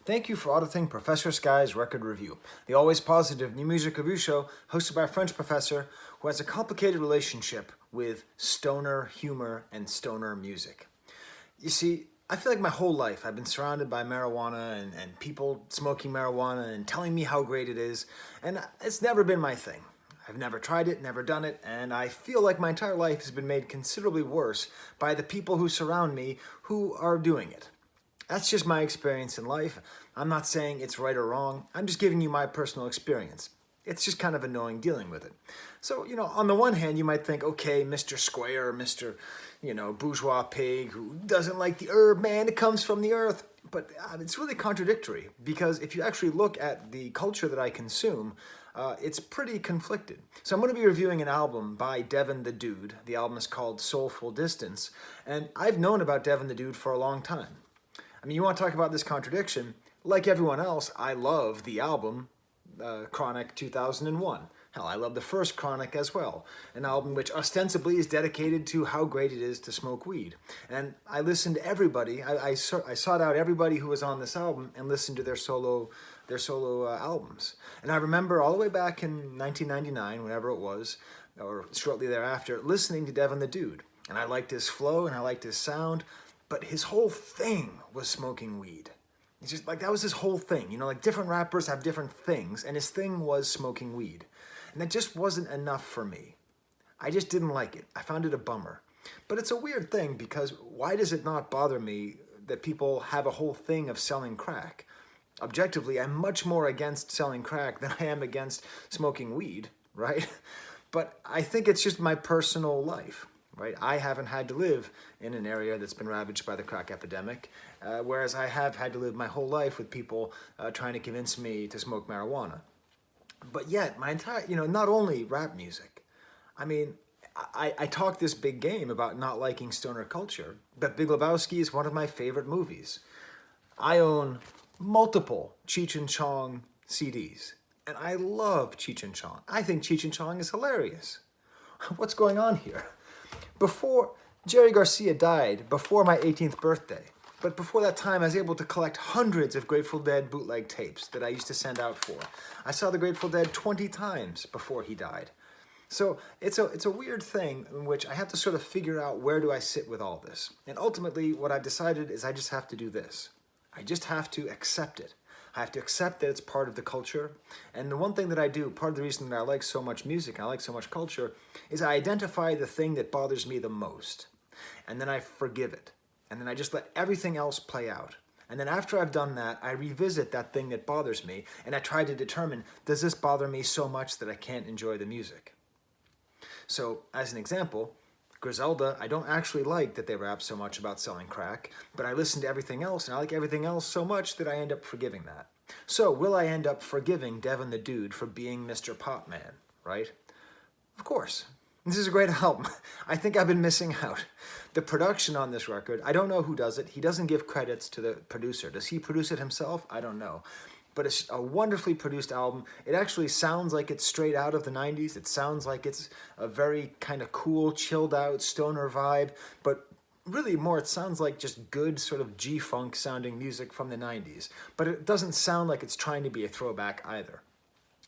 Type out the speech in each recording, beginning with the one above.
Thank you for auditing Professor Skye's Record Review, the always positive new music review show hosted by a French professor who has a complicated relationship with stoner humor and stoner music. You see, I feel like my whole life I've been surrounded by marijuana and people smoking marijuana and telling me how great it is, and it's never been my thing. I've never tried it, never done it, and I feel like my entire life has been made considerably worse by the people who surround me who are doing it. That's just my experience in life. I'm not saying it's right or wrong. I'm just giving you my personal experience. It's just kind of annoying dealing with it. So, on the one hand, you might think, okay, Mr. Square, Mr., bourgeois pig who doesn't like the herb, man, it comes from the earth. But it's really contradictory because if you actually look at the culture that I consume, it's pretty conflicted. So I'm going to be reviewing an album by Devin the Dude. The album is called Soulful Distance, and I've known about Devin the Dude for a long time. I mean, you want to talk about this contradiction? Like everyone else, I love the album Chronic 2001. Hell, I love the first Chronic as well, an album which ostensibly is dedicated to how great it is to smoke weed. And I listened to everybody. I sought out everybody who was on this album and listened to their solo albums. And I remember all the way back in 1999, whenever it was, or shortly thereafter, listening to Devin the Dude. And I liked his flow and I liked his sound. But his whole thing was smoking weed. It's just like that was his whole thing. Like different rappers have different things, and his thing was smoking weed. And that just wasn't enough for me. I just didn't like it. I found it a bummer. But it's a weird thing because why does it not bother me that people have a whole thing of selling crack? Objectively, I'm much more against selling crack than I am against smoking weed, right? But I think it's just my personal life. Right? I haven't had to live in an area that's been ravaged by the crack epidemic, whereas I have had to live my whole life with people trying to convince me to smoke marijuana. But yet, my entire, not only rap music, I mean, I talk this big game about not liking stoner culture, but Big Lebowski is one of my favorite movies. I own multiple Cheech and Chong CDs, and I love Cheech and Chong. I think Cheech and Chong is hilarious. What's going on here? Before Jerry Garcia died, before my 18th birthday, but before that time I was able to collect hundreds of Grateful Dead bootleg tapes that I used to send out for. I saw the Grateful Dead 20 times before he died. So it's a weird thing in which I have to sort of figure out where do I sit with all this. And ultimately what I've decided is I just have to do this. I just have to accept it. I have to accept that it's part of the culture. And the one thing that I do, part of the reason that I like so much music and I like so much culture, is I identify the thing that bothers me the most. And then I forgive it. And then I just let everything else play out. And then after I've done that, I revisit that thing that bothers me. And I try to determine, does this bother me so much that I can't enjoy the music? So, as an example, Griselda, I don't actually like that they rap so much about selling crack, but I listen to everything else, and I like everything else so much that I end up forgiving that. So, will I end up forgiving Devin the Dude for being Mr. Pop Man, right? Of course. This is a great album. I think I've been missing out. The production on this record, I don't know who does it. He doesn't give credits to the producer. Does he produce it himself? I don't know. But it's a wonderfully produced album. It actually sounds like it's straight out of the 90s. It sounds like it's a very kind of cool, chilled out, stoner vibe. But really more, it sounds like just good sort of G-funk sounding music from the 90s. But it doesn't sound like it's trying to be a throwback either.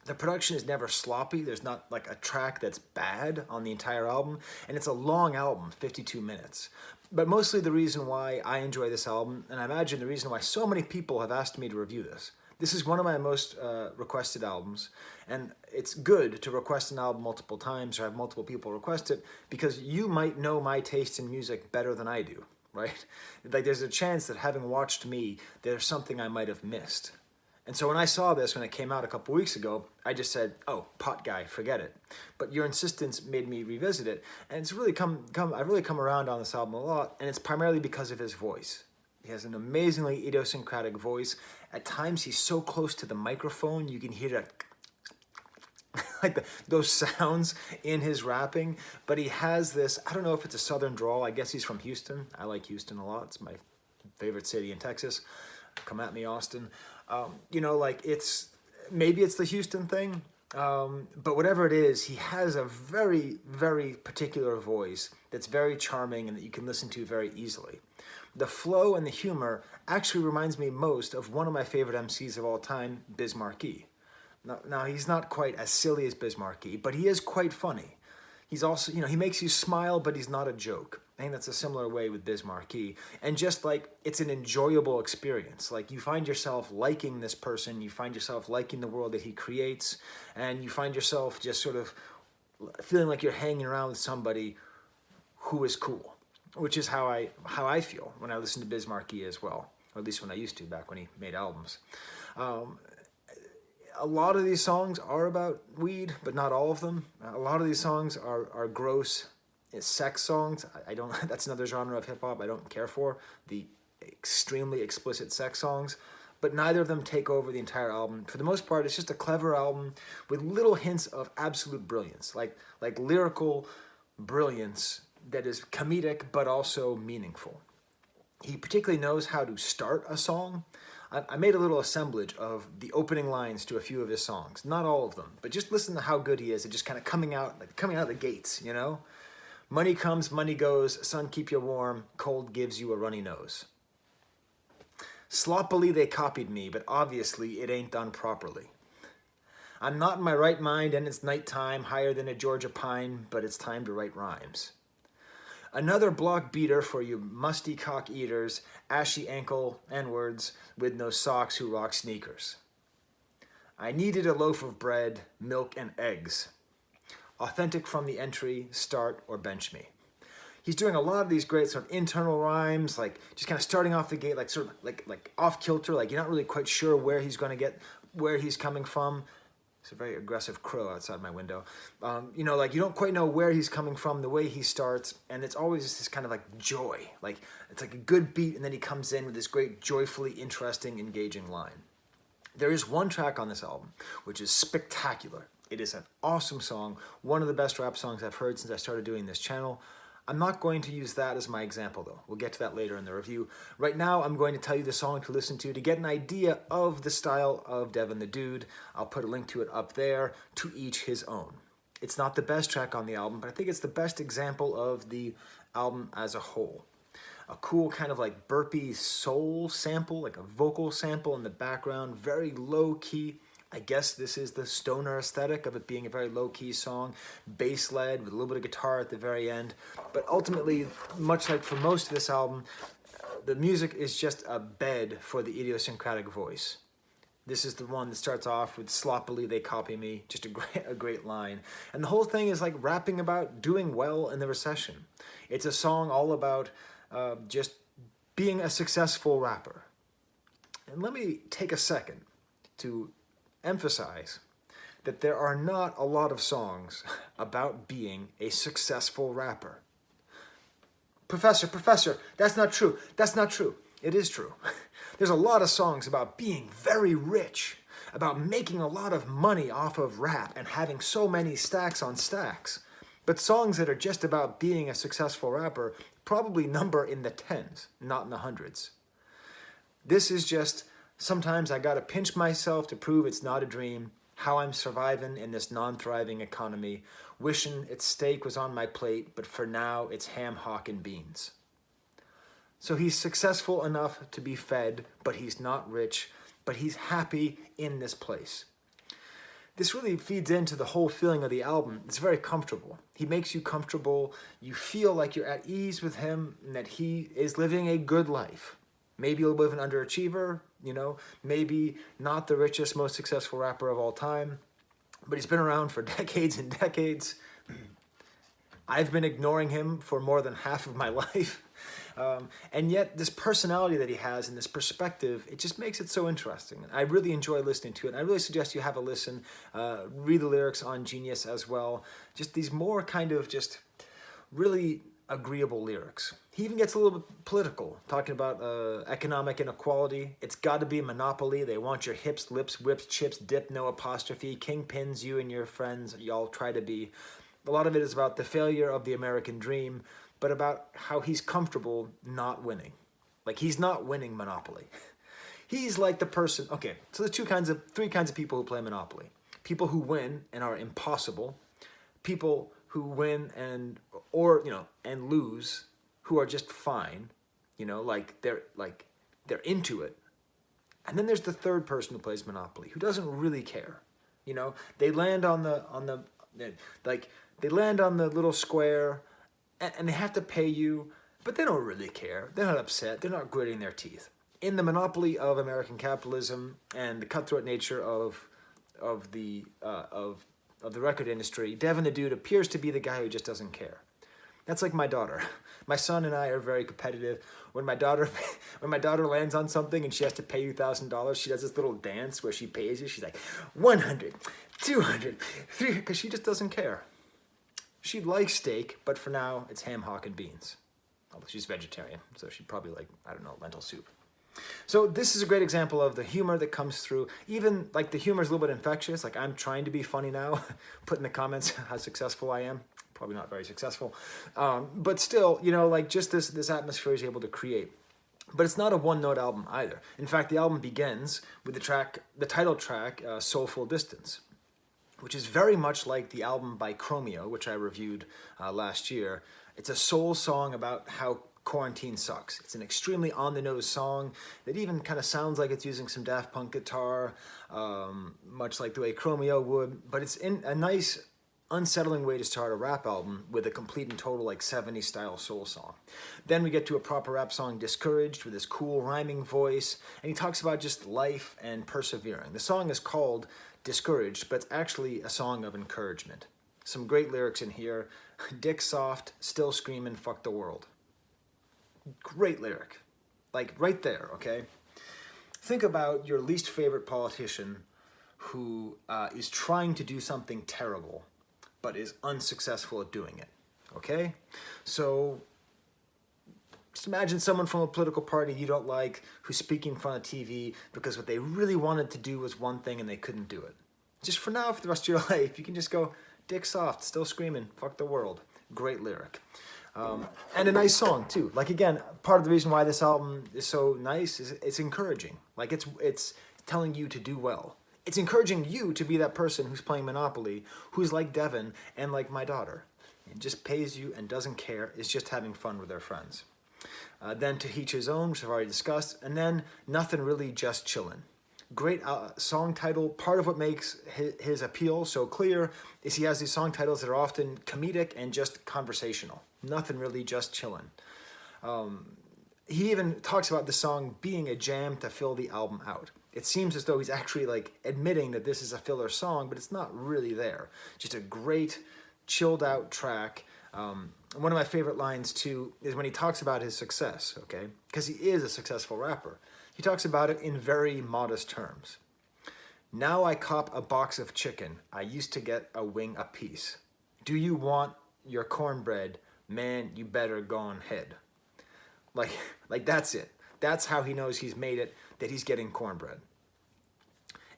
The production is never sloppy. There's not like a track that's bad on the entire album. And it's a long album, 52 minutes. But mostly the reason why I enjoy this album, and I imagine the reason why so many people have asked me to review this, this is one of my most requested albums, and it's good to request an album multiple times or have multiple people request it because you might know my taste in music better than I do, right? Like there's a chance that having watched me, there's something I might have missed. And so when I saw this, when it came out a couple weeks ago, I just said, oh, pot guy, forget it. But your insistence made me revisit it, and it's really I've really come around on this album a lot, and it's primarily because of his voice. He has an amazingly idiosyncratic voice. At times, he's so close to the microphone, you can hear that, like those sounds in his rapping. But he has this, I don't know if it's a southern drawl. I guess he's from Houston. I like Houston a lot. It's my favorite city in Texas. Come at me, Austin. Maybe it's the Houston thing. But whatever it is, he has a very, very particular voice that's very charming and that you can listen to very easily. The flow and the humor actually reminds me most of one of my favorite MCs of all time, Biz Markie. Now he's not quite as silly as Biz Markie, but he is quite funny. He's also, he makes you smile, but he's not a joke. I think that's a similar way with Biz Markie. And just like, it's an enjoyable experience. Like, you find yourself liking this person, you find yourself liking the world that he creates, and you find yourself just sort of feeling like you're hanging around with somebody who is cool, which is how I feel when I listen to Biz Markie as well, or at least when I used to, back when he made albums. A lot of these songs are about weed, but not all of them. A lot of these songs are gross sex songs. I don't. That's another genre of hip hop I don't care for, the extremely explicit sex songs. But neither of them take over the entire album. For the most part, it's just a clever album with little hints of absolute brilliance, like lyrical brilliance that is comedic but also meaningful. He particularly knows how to start a song. I made a little assemblage of the opening lines to a few of his songs. Not all of them, but just listen to how good he is at just kind of coming out of the gates, Money comes, money goes, sun keep you warm, cold gives you a runny nose. Sloppily they copied me, but obviously it ain't done properly. I'm not in my right mind and it's nighttime, higher than a Georgia pine, but it's time to write rhymes. Another block beater for you musty cock eaters, ashy ankle N-words with no socks who rock sneakers. I needed a loaf of bread, milk, and eggs. Authentic from the entry, start or bench me. He's doing a lot of these great sort of internal rhymes, like just kind of starting off the gate, like sort of like off kilter, like you're not really quite sure where he's going to get, where he's coming from. It's a very aggressive crow outside my window. Like you don't quite know where he's coming from, the way he starts, and it's always just this kind of like joy. Like it's like a good beat, and then he comes in with this great, joyfully interesting, engaging line. There is one track on this album which is spectacular. It is an awesome song, one of the best rap songs I've heard since I started doing this channel. I'm not going to use that as my example though. We'll get to that later in the review. Right now, I'm going to tell you the song to listen to get an idea of the style of Devin the Dude. I'll put a link to it up there, to each his own. It's not the best track on the album, but I think it's the best example of the album as a whole. A cool kind of like burpy soul sample, like a vocal sample in the background, very low key. I guess this is the stoner aesthetic of it being a very low-key song, bass-led with a little bit of guitar at the very end. But ultimately, much like for most of this album, the music is just a bed for the idiosyncratic voice. This is the one that starts off with sloppily they copy me, just a great line. And the whole thing is like rapping about doing well in the recession. It's a song all about just being a successful rapper. And let me take a second to emphasize that there are not a lot of songs about being a successful rapper. Professor, that's not true. That's not true. It is true. There's a lot of songs about being very rich, about making a lot of money off of rap and having so many stacks on stacks. But songs that are just about being a successful rapper probably number in the tens, not in the hundreds. This is just, sometimes I gotta pinch myself to prove it's not a dream, how I'm surviving in this non-thriving economy, wishing its steak was on my plate, but for now it's ham, hock, and beans. So he's successful enough to be fed, but he's not rich, but he's happy in this place. This really feeds into the whole feeling of the album. It's very comfortable. He makes you comfortable. You feel like you're at ease with him and that he is living a good life. Maybe a little bit of an underachiever, maybe not the richest, most successful rapper of all time, but he's been around for decades and decades. I've been ignoring him for more than half of my life. And yet this personality that he has and this perspective, it just makes it so interesting. I really enjoy listening to it. I really suggest you have a listen, read the lyrics on Genius as well. Just these more kind of just really agreeable lyrics. He even gets a little bit political, talking about economic inequality. It's got to be a monopoly. They want your hips, lips, whips, chips, dip, no apostrophe, kingpins, you and your friends, y'all try to be. A lot of it is about the failure of the American dream, but about how he's comfortable not winning. Like, he's not winning Monopoly. He's like the person, okay, so there's three kinds of people who play Monopoly. People who win and are impossible. People who win and lose, who are just fine. You know, they're into it. And then there's the third person who plays Monopoly, who doesn't really care. You know, they land on the they land on the little square, and they have to pay you, but they don't really care. They're not upset. They're not gritting their teeth. In the monopoly of American capitalism and the cutthroat nature of the record industry, Devin the Dude appears to be the guy who just doesn't care. That's like my daughter. My son and I are very competitive. When my daughter lands on something and she has to pay you $1,000, she does this little dance where she pays you. She's like 100, 200, 300, because she just doesn't care. She likes steak, but for now it's ham, hock, and beans. Although she's vegetarian, so she'd probably like, I don't know, lentil soup. So this is a great example of the humor that comes through. Even like the humor is a little bit infectious. Like I'm trying to be funny now. Put in the comments how successful I am. Probably not very successful. But still, you know, like just this atmosphere is able to create. But it's not a one-note album either. In fact, the album begins with the title track, Soulful Distance, which is very much like the album by Chromeo, which I reviewed last year. It's a soul song about how quarantine sucks. It's an extremely on-the-nose song that even kind of sounds like it's using some Daft Punk guitar, much like the way Chromeo would, but it's in a nice, unsettling way to start a rap album with a complete and total like 70s style soul song. Then we get to a proper rap song, Discouraged, with this cool rhyming voice, and he talks about just life and persevering. The song is called Discouraged, but it's actually a song of encouragement. Some great lyrics in here. Dick soft, still screaming, fuck the world. Great lyric. Like right there, okay? Think about your least favorite politician who is trying to do something terrible, but is unsuccessful at doing it, okay? So just imagine someone from a political party you don't like who's speaking in front of TV because what they really wanted to do was one thing and they couldn't do it. Just for now, for the rest of your life, you can just go, dick soft, still screaming, fuck the world. Great lyric. And a nice song too. Like again, part of the reason why this album is so nice is it's encouraging. Like it's telling you to do well. It's encouraging you to be that person who's playing Monopoly, who's like Devin and like my daughter. It just pays you and doesn't care, is just having fun with their friends. Then To Each His Own, which I've already discussed, and then Nothing Really, Just Chillin'. Great song title. Part of what makes his appeal so clear is he has these song titles that are often comedic and just conversational. Nothing Really, Just Chillin'. He even talks about the song being a jam to fill the album out. It seems as though he's actually like admitting that this is a filler song, but it's not really there. Just a great, chilled out track. One of my favorite lines too is when he talks about his success, okay? Because he is a successful rapper. He talks about it in very modest terms. Now I cop a box of chicken. I used to get a wing apiece. Do you want your cornbread? Man, you better go on ahead. Like that's it. That's how he knows he's made it, that he's getting cornbread.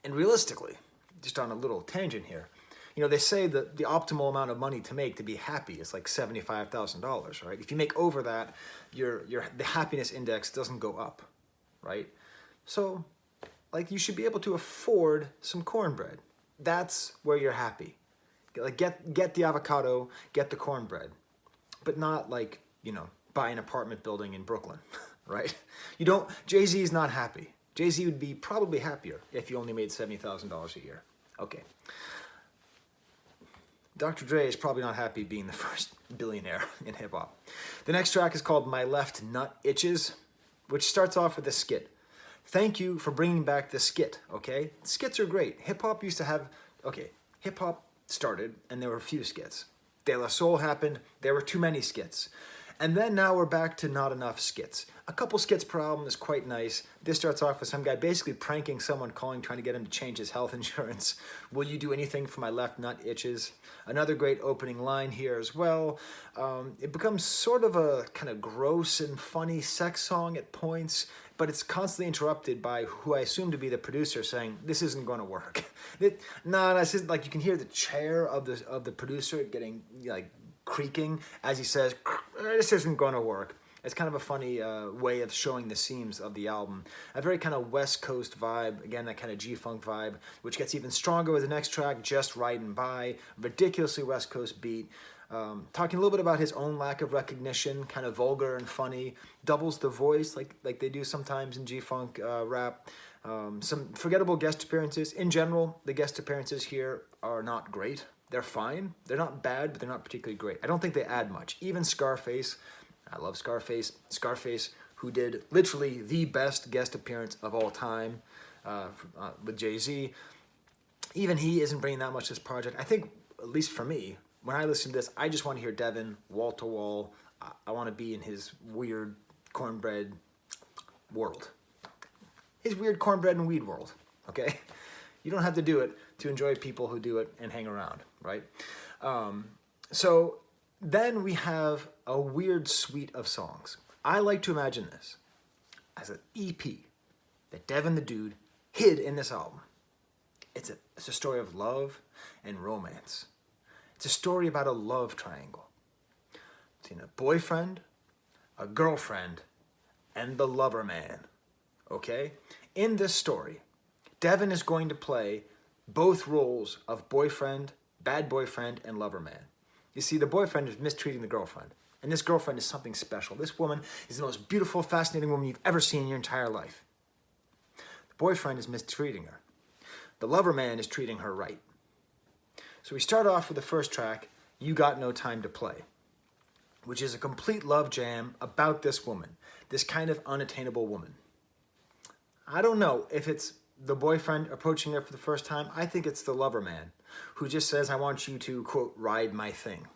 And realistically, just on a little tangent here, you know, they say that the optimal amount of money to make to be happy is like $75,000, right? If you make over that, the happiness index doesn't go up, right? So, like, you should be able to afford some cornbread. That's where you're happy. Like, get the avocado, get the cornbread, but not like, you know, buy an apartment building in Brooklyn, right? Jay-Z is not happy. Jay-Z would be probably happier if he only made $70,000 a year. Okay. Dr. Dre is probably not happy being the first billionaire in hip-hop. The next track is called My Left Nut Itches, which starts off with a skit. Thank you for bringing back the skit, okay? Skits are great. Hip-hop used to have... Okay, hip-hop started, and there were a few skits. De La Soul happened, there were too many skits. And then now we're back to not enough skits. A couple skits per album is quite nice. This starts off with some guy basically pranking someone, trying to get him to change his health insurance. Will you do anything for my left nut itches? Another great opening line here as well. It becomes sort of a kind of gross and funny sex song at points, but it's constantly interrupted by who I assume to be the producer saying, this isn't going to work. It's just like you can hear the chair of the producer getting like creaking as he says, this isn't going to work. It's kind of a funny way of showing the seams of the album. A very kind of West Coast vibe, again, that kind of G-Funk vibe, which gets even stronger with the next track, Just Riding By, ridiculously West Coast beat. Talking a little bit about his own lack of recognition, kind of vulgar and funny, doubles the voice like they do sometimes in G-Funk rap. Some forgettable guest appearances. In general, the guest appearances here are not great. They're fine. They're not bad, but they're not particularly great. I don't think they add much. Even Scarface, I love Scarface. Scarface, who did literally the best guest appearance of all time with Jay-Z. Even he isn't bringing that much to this project. I think, at least for me, when I listen to this, I just want to hear Devin wall to wall. I want to be in his weird cornbread world. His weird cornbread and weed world, okay? You don't have to do it to enjoy people who do it and hang around, right? So then we have a weird suite of songs. I like to imagine this as an EP that Devin the Dude hid in this album. It's a story of love and romance. It's a story about a love triangle between a boyfriend, a girlfriend, and the lover man, okay? In this story, Devin is going to play both roles of boyfriend, bad boyfriend, and lover man. You see, the boyfriend is mistreating the girlfriend, and this girlfriend is something special. This woman is the most beautiful, fascinating woman you've ever seen in your entire life. The boyfriend is mistreating her. The lover man is treating her right. So we start off with the first track, You Got No Time to Play, which is a complete love jam about this woman, this kind of unattainable woman. I don't know if it's the boyfriend approaching her for the first time. I think it's the lover man who just says, I want you to, quote, ride my thing.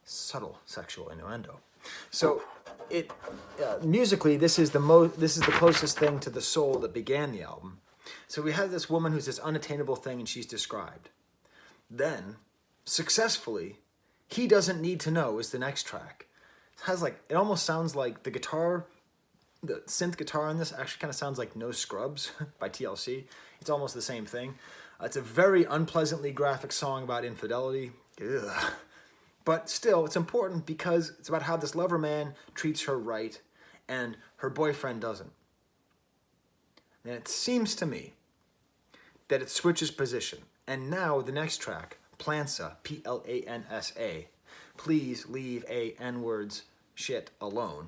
Subtle sexual innuendo. So musically, this is the closest thing to the soul that began the album. So we have this woman who's this unattainable thing, and she's described. Then, successfully, He Doesn't Need to Know is the next track. It almost sounds like the guitar, the synth guitar on this actually kind of sounds like No Scrubs by TLC. It's almost the same thing. It's a very unpleasantly graphic song about infidelity. Ugh. But still, it's important because it's about how this lover man treats her right and her boyfriend doesn't. And it seems to me that it switches position. And now the next track, Plansa, P-L-A-N-S-A, please leave a N-words shit alone.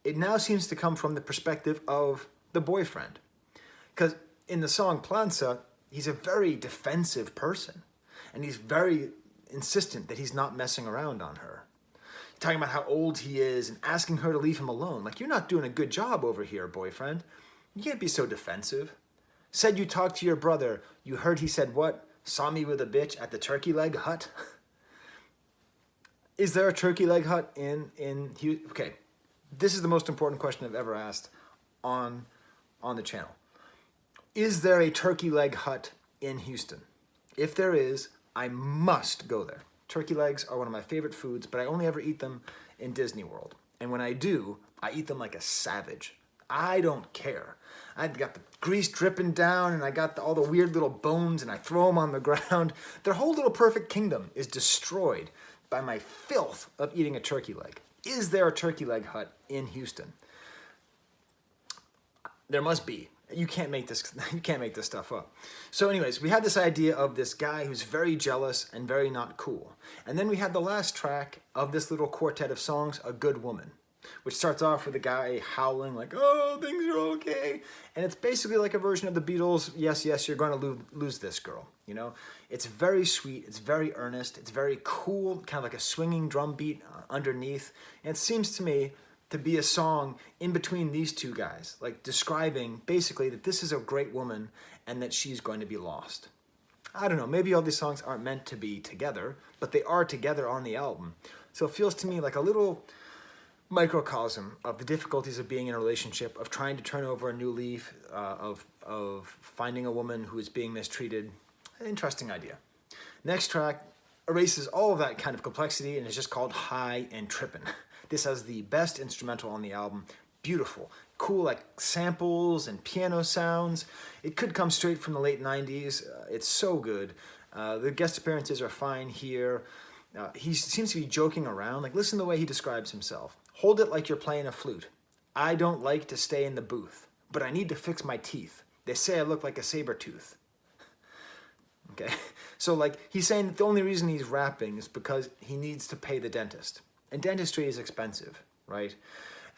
It now seems to come from the perspective of the boyfriend. Because in the song Plansa, he's a very defensive person. And he's very insistent that he's not messing around on her. Talking about how old he is and asking her to leave him alone. Like, you're not doing a good job over here, boyfriend. You can't be so defensive. Said you talked to your brother. You heard he said what? Saw me with a bitch at the turkey leg hut? Is there a turkey leg hut in Houston? Okay, this is the most important question I've ever asked on the channel. Is there a turkey leg hut in Houston? If there is, I must go there. Turkey legs are one of my favorite foods, but I only ever eat them in Disney World. And when I do, I eat them like a savage. I don't care. I got the grease dripping down, and I got all the weird little bones, and I throw them on the ground. Their whole little perfect kingdom is destroyed by my filth of eating a turkey leg. Is there a turkey leg hut in Houston? There must be. You can't make this stuff up. So anyways, we had this idea of this guy who's very jealous and very not cool. And then we had the last track of this little quartet of songs, A Good Woman, which starts off with a guy howling like, oh, things are okay. And it's basically like a version of the Beatles, yes, yes, you're going to lose this girl. You know, it's very sweet, it's very earnest, it's very cool, kind of like a swinging drum beat underneath. And it seems to me to be a song in between these two guys, like describing basically that this is a great woman and that she's going to be lost. I don't know, maybe all these songs aren't meant to be together, but they are together on the album. So it feels to me like a little microcosm of the difficulties of being in a relationship, of trying to turn over a new leaf, of finding a woman who is being mistreated. An interesting idea. Next track erases all of that kind of complexity and is just called High and Trippin'. This has the best instrumental on the album. Beautiful, cool, like samples and piano sounds. It could come straight from the late 90s. It's so good. The guest appearances are fine here. He seems to be joking around. Like, listen to the way he describes himself. Hold it like you're playing a flute. I don't like to stay in the booth, but I need to fix my teeth. They say I look like a saber tooth. Okay, so like he's saying that the only reason he's rapping is because he needs to pay the dentist, and dentistry is expensive, right?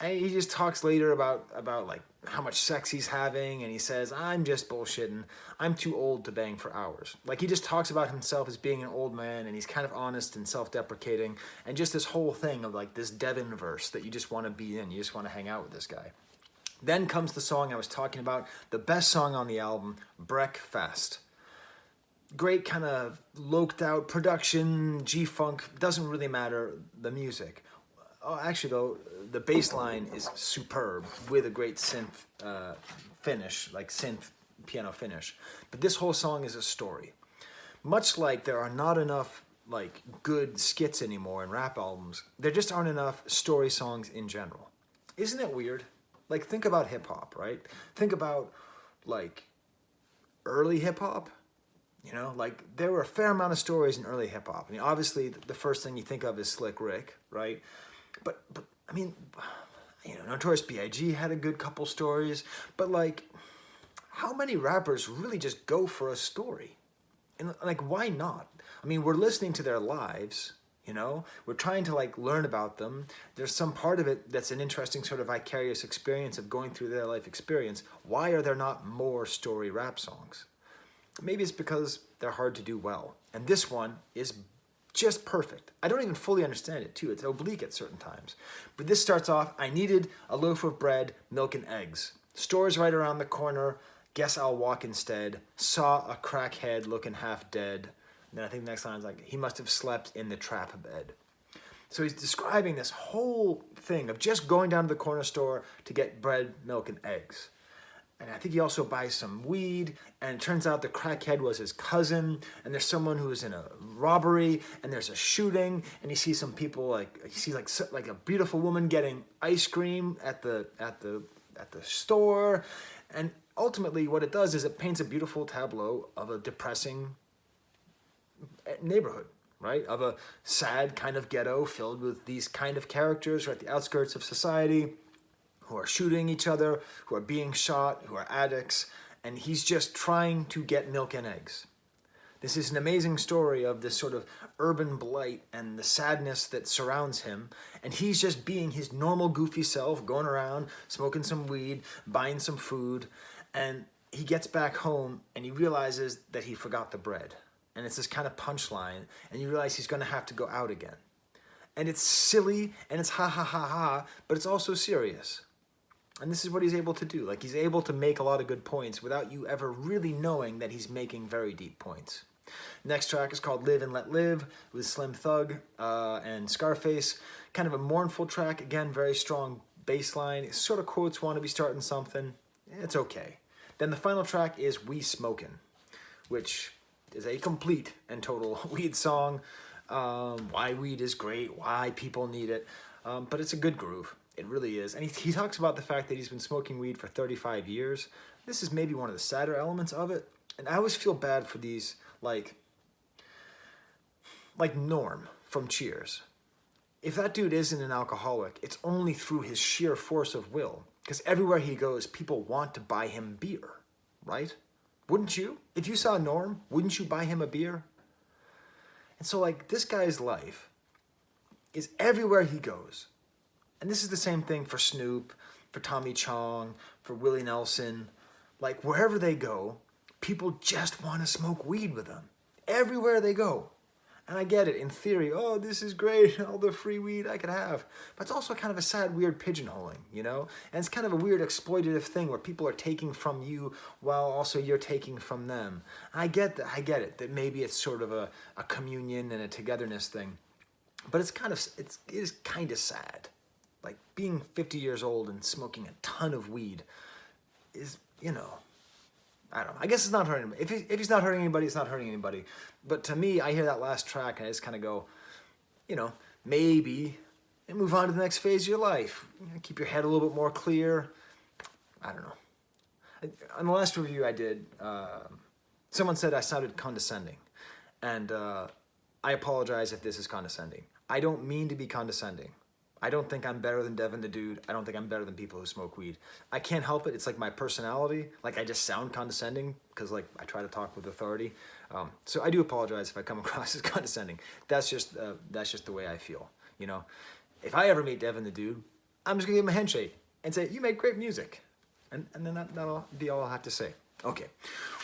And he just talks later about like how much sex he's having, and he says, "I'm just bullshitting. I'm too old to bang for hours." Like he just talks about himself as being an old man, and he's kind of honest and self-deprecating, and just this whole thing of like this Devin verse that you just want to be in, you just want to hang out with this guy. Then comes the song I was talking about, the best song on the album, Breakfast. Great kind of loked out production, G-funk, doesn't really matter, the music. Oh, actually though, the bass line is superb with a great synth finish, like synth piano finish. But this whole song is a story. Much like there are not enough like good skits anymore in rap albums, there just aren't enough story songs in general. Isn't it weird? Like think about hip hop, right? Think about like early hip hop. You know, like there were a fair amount of stories in early hip hop. I mean, obviously the first thing you think of is Slick Rick, right? But I mean, you know, Notorious B.I.G. had a good couple stories, but like, how many rappers really just go for a story? And like, why not? I mean, we're listening to their lives, you know? We're trying to like learn about them. There's some part of it that's an interesting sort of vicarious experience of going through their life experience. Why are there not more story rap songs? Maybe it's because they're hard to do well. And this one is just perfect. I don't even fully understand it too. It's oblique at certain times. But this starts off, I needed a loaf of bread, milk and eggs. Store's right around the corner. Guess I'll walk instead. Saw a crackhead looking half dead. And then I think the next line is like, he must have slept in the trap bed. So he's describing this whole thing of just going down to the corner store to get bread, milk, and eggs. And I think he also buys some weed, and it turns out the crackhead was his cousin, and there's someone who is in a robbery, and there's a shooting, and he sees some people he sees like a beautiful woman getting ice cream at the store, and ultimately what it does is it paints a beautiful tableau of a depressing neighborhood, right? Of a sad kind of ghetto filled with these kind of characters who are at the outskirts of society, who are shooting each other, who are being shot, who are addicts, and he's just trying to get milk and eggs. This is an amazing story of this sort of urban blight and the sadness that surrounds him, and he's just being his normal goofy self, going around, smoking some weed, buying some food, and he gets back home and he realizes that he forgot the bread. And it's this kind of punchline, and you realize he's gonna have to go out again. And it's silly, and it's ha ha ha ha, but it's also serious. And this is what he's able to do. Like, he's able to make a lot of good points without you ever really knowing that he's making very deep points. Next track is called Live and Let Live with Slim Thug and Scarface. Kind of a mournful track. Again, very strong bass line. It sort of quotes "wanna be starting something." It's okay. Then the final track is We Smokin', which is a complete and total weed song. Why weed is great, why people need it. But it's a good groove. It really is. And he talks about the fact that he's been smoking weed for 35 years. This is maybe one of the sadder elements of it. And I always feel bad for these, like Norm from Cheers. If that dude isn't an alcoholic, it's only through his sheer force of will. Because everywhere he goes, people want to buy him beer, right? Wouldn't you? If you saw Norm, wouldn't you buy him a beer? And so, like, this guy's life is everywhere he goes. And this is the same thing for Snoop, for Tommy Chong, for Willie Nelson. Like, wherever they go, people just want to smoke weed with them. Everywhere they go. And I get it, in theory, oh, this is great, all the free weed I could have. But it's also kind of a sad, weird pigeonholing, you know? And it's kind of a weird exploitative thing where people are taking from you while also you're taking from them. I get it, that maybe it's sort of a communion and a togetherness thing. But it is kind of sad. Like, being 50 years old and smoking a ton of weed is, you know, I don't know. I guess it's not hurting him. If he's not hurting anybody, it's not hurting anybody. But to me, I hear that last track and I just kind of go, you know, maybe, and move on to the next phase of your life. You know, keep your head a little bit more clear. I don't know. On the last review I did, someone said I sounded condescending. And I apologize if this is condescending. I don't mean to be condescending. I don't think I'm better than Devin the Dude. I don't think I'm better than people who smoke weed. I can't help it. It's like my personality. Like I just sound condescending because like I try to talk with authority. So I do apologize if I come across as condescending. That's just the way I feel. You know, if I ever meet Devin the Dude, I'm just gonna give him a handshake and say, "You make great music," and then that'll be all I'll have to say. Okay,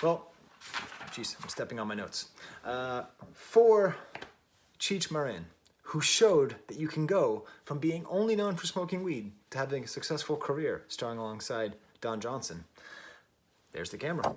well, geez, I'm stepping on my notes. For Cheech Marin, who showed that you can go from being only known for smoking weed to having a successful career starring alongside Don Johnson. There's the camera.